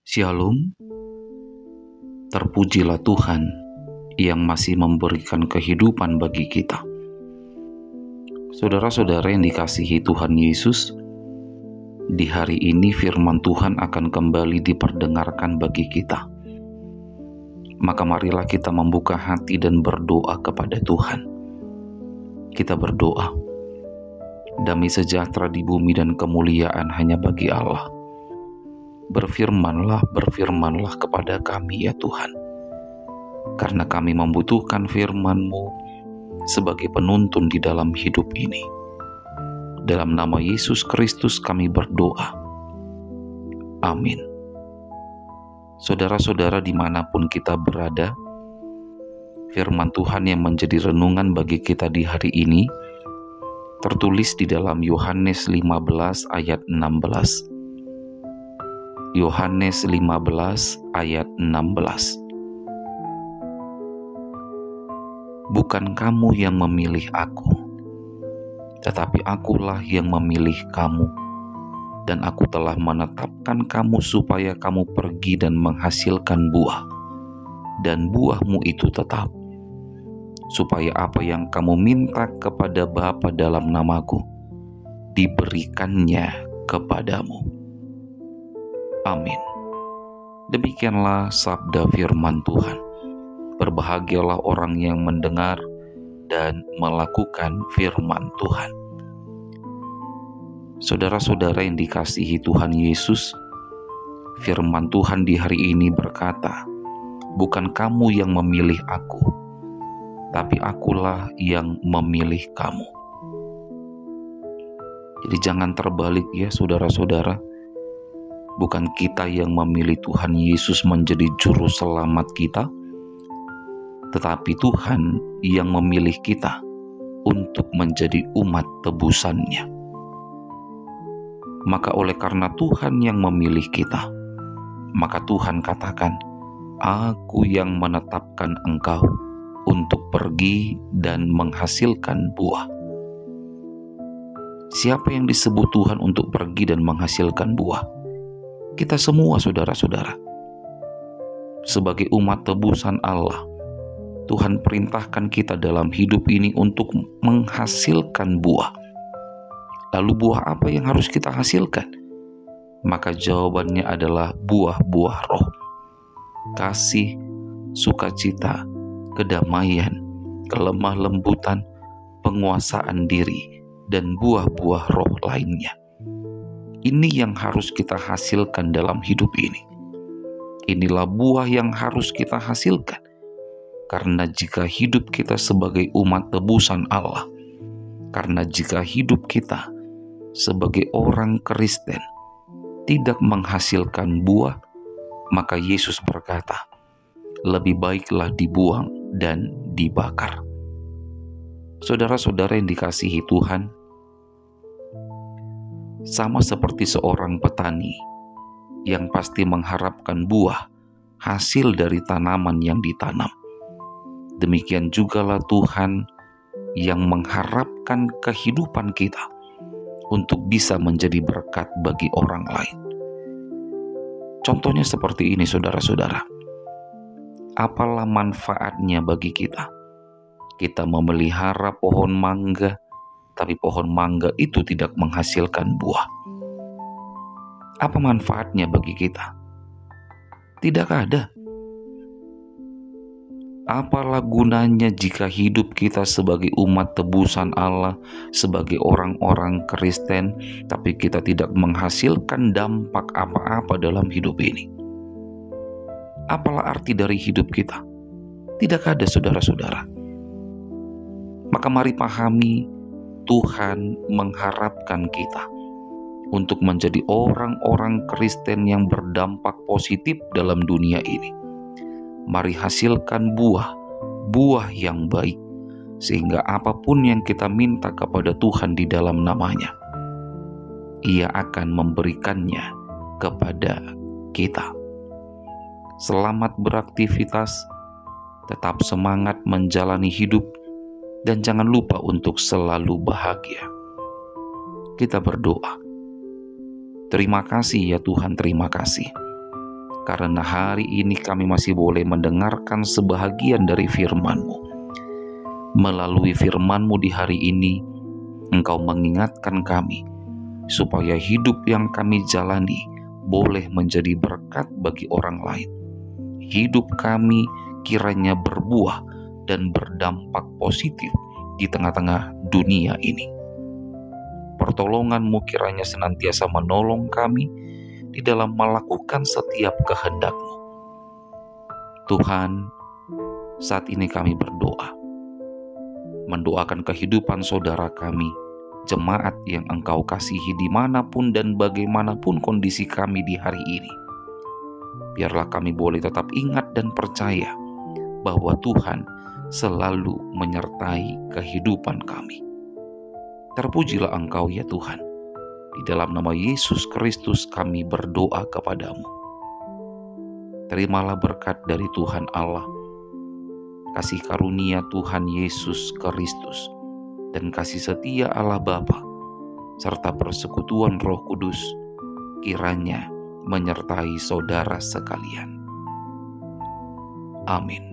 Shalom, terpujilah Tuhan yang masih memberikan kehidupan bagi kita. Saudara-saudara yang dikasihi Tuhan Yesus, di hari ini firman Tuhan akan kembali diperdengarkan bagi kita. Maka marilah kita membuka hati dan berdoa kepada Tuhan. Kita berdoa, damai sejahtera di bumi dan kemuliaan hanya bagi Allah. Berfirmanlah kepada kami ya Tuhan, karena kami membutuhkan firman-Mu sebagai penuntun di dalam hidup ini. Dalam nama Yesus Kristus kami berdoa. Amin. Saudara-saudara dimanapun kita berada, firman Tuhan yang menjadi renungan bagi kita di hari ini tertulis di dalam Yohanes 15 ayat 16. Yohanes 15 ayat 16. Bukan kamu yang memilih aku, tetapi akulah yang memilih kamu, dan aku telah menetapkan kamu supaya kamu pergi dan menghasilkan buah, dan buahmu itu tetap, supaya apa yang kamu minta kepada Bapa dalam namaku, diberikannya kepadamu. Amin. Demikianlah sabda firman Tuhan. Berbahagialah orang yang mendengar dan melakukan firman Tuhan. Saudara-saudara yang dikasihi Tuhan Yesus, firman Tuhan di hari ini berkata, bukan kamu yang memilih aku, tapi akulah yang memilih kamu. Jadi jangan terbalik ya saudara-saudara. Bukan kita yang memilih Tuhan Yesus menjadi juru selamat kita, tetapi Tuhan yang memilih kita untuk menjadi umat tebusannya. Maka oleh karena Tuhan yang memilih kita, maka Tuhan katakan, aku yang menetapkan engkau untuk pergi dan menghasilkan buah. Siapa yang disebut Tuhan untuk pergi dan menghasilkan buah? Kita semua saudara-saudara. Sebagai umat tebusan Allah, Tuhan perintahkan kita dalam hidup ini untuk menghasilkan buah. Lalu buah apa yang harus kita hasilkan? Maka jawabannya adalah buah-buah roh. Kasih, sukacita, kedamaian, kelemah lembutan, penguasaan diri, dan buah-buah roh lainnya. Ini yang harus kita hasilkan dalam hidup ini. Inilah buah yang harus kita hasilkan. Karena jika hidup kita sebagai umat tebusan Allah, karena jika hidup kita sebagai orang Kristen tidak menghasilkan buah, maka Yesus berkata, lebih baiklah dibuang dan dibakar. Saudara-saudara yang dikasihi Tuhan, sama seperti seorang petani yang pasti mengharapkan buah hasil dari tanaman yang ditanam. Demikian jugalah Tuhan yang mengharapkan kehidupan kita untuk bisa menjadi berkat bagi orang lain. Contohnya seperti ini saudara-saudara. Apalah manfaatnya bagi kita? Kita memelihara pohon mangga, tapi pohon mangga itu tidak menghasilkan buah. Apa manfaatnya bagi kita? Tidak ada. Apalah gunanya jika hidup kita sebagai umat tebusan Allah, sebagai orang-orang Kristen, tapi kita tidak menghasilkan dampak apa-apa dalam hidup ini? Apalah arti dari hidup kita? Tidak ada saudara-saudara. Maka mari pahami, Tuhan mengharapkan kita untuk menjadi orang-orang Kristen yang berdampak positif dalam dunia ini. Mari hasilkan buah yang baik, sehingga apapun yang kita minta kepada Tuhan di dalam namanya, Ia akan memberikannya kepada kita. Selamat beraktivitas, tetap semangat menjalani hidup, dan jangan lupa untuk selalu bahagia. Kita berdoa. Terima kasih ya Tuhan, terima kasih. karena hari ini kami masih boleh mendengarkan sebahagian dari firman-Mu. Melalui firman-Mu di hari ini, Engkau mengingatkan kami supaya hidup yang kami jalani boleh menjadi berkat bagi orang lain. Hidup kami kiranya berbuah dan berdampak positif di tengah-tengah dunia ini. Pertolongan-Mu kiranya senantiasa menolong kami di dalam melakukan setiap kehendak-Mu. Tuhan, saat ini kami berdoa, mendoakan kehidupan saudara kami, jemaat yang Engkau kasihi dimanapun dan bagaimanapun kondisi kami di hari ini. Biarlah kami boleh tetap ingat dan percaya bahwa Tuhan selalu menyertai kehidupan kami. Terpujilah Engkau ya Tuhan. Di dalam nama Yesus Kristus kami berdoa kepadamu. Terimalah berkat dari Tuhan Allah, kasih karunia Tuhan Yesus Kristus, dan kasih setia Allah Bapa, serta persekutuan Roh Kudus, kiranya menyertai saudara sekalian. Amin.